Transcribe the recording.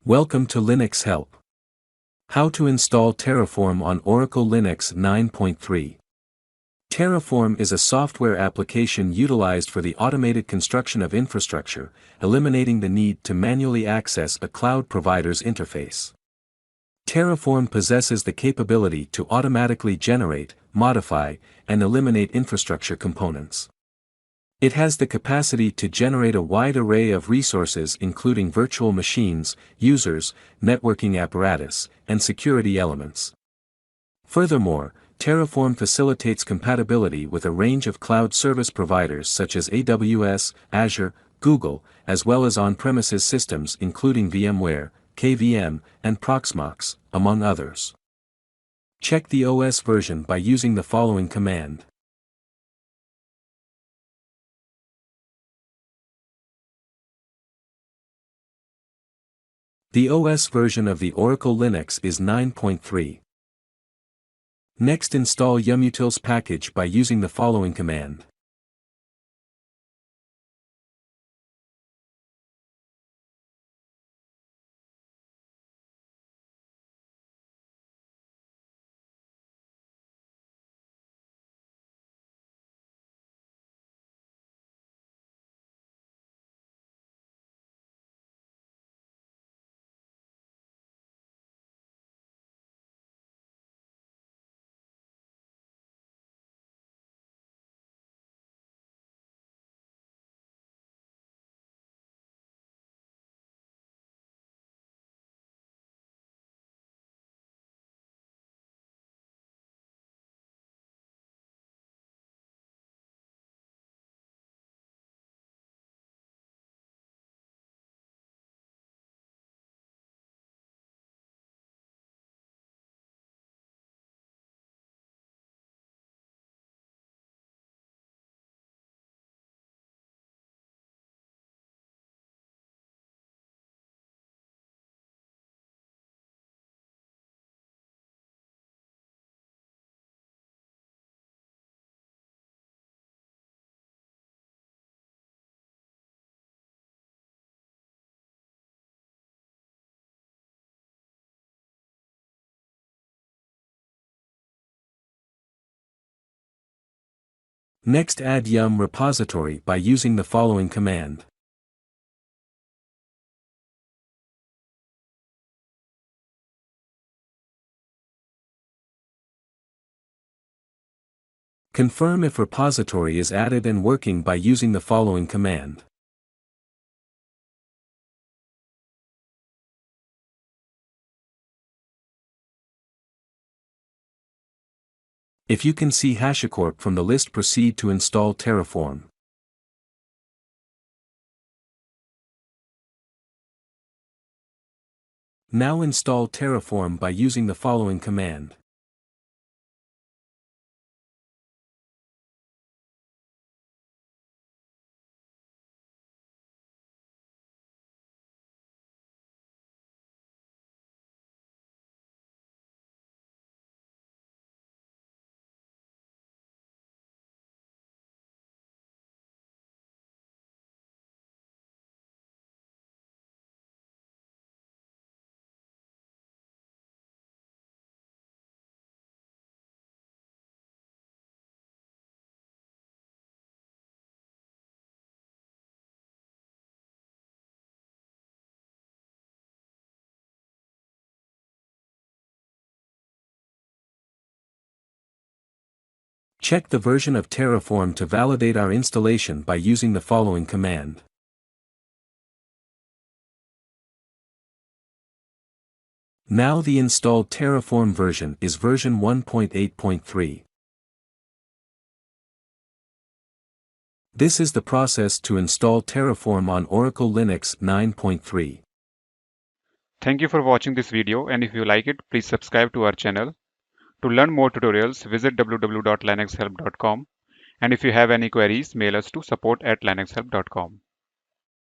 Welcome to Linux Help. How to install Terraform on Oracle Linux 9.3. Terraform is a software application utilized for the automated construction of infrastructure, eliminating the need to manually access a cloud provider's interface. Terraform possesses the capability to automatically generate, modify, and eliminate infrastructure components. It has the capacity to generate a wide array of resources including virtual machines, users, networking apparatus, and security elements. Furthermore, Terraform facilitates compatibility with a range of cloud service providers such as AWS, Azure, Google, as well as on-premises systems including VMware, KVM, and Proxmox, among others. Check the OS version by using the following command. The OS version of the Oracle Linux is 9.3. Next, install yumutils package by using the following command. Next, add yum repository by using the following command. Confirm if repository is added and working by using the following command. If you can see HashiCorp from the list, proceed to install Terraform. Now install Terraform by using the following command. Check the version of Terraform to validate our installation by using the following command. Now the installed Terraform version is version 1.8.3. This is the process to install Terraform on Oracle Linux 9.3. Thank you for watching this video, and if you like it, please subscribe to our channel. To learn more tutorials, visit www.linuxhelp.com, and if you have any queries, mail us to support@linuxhelp.com.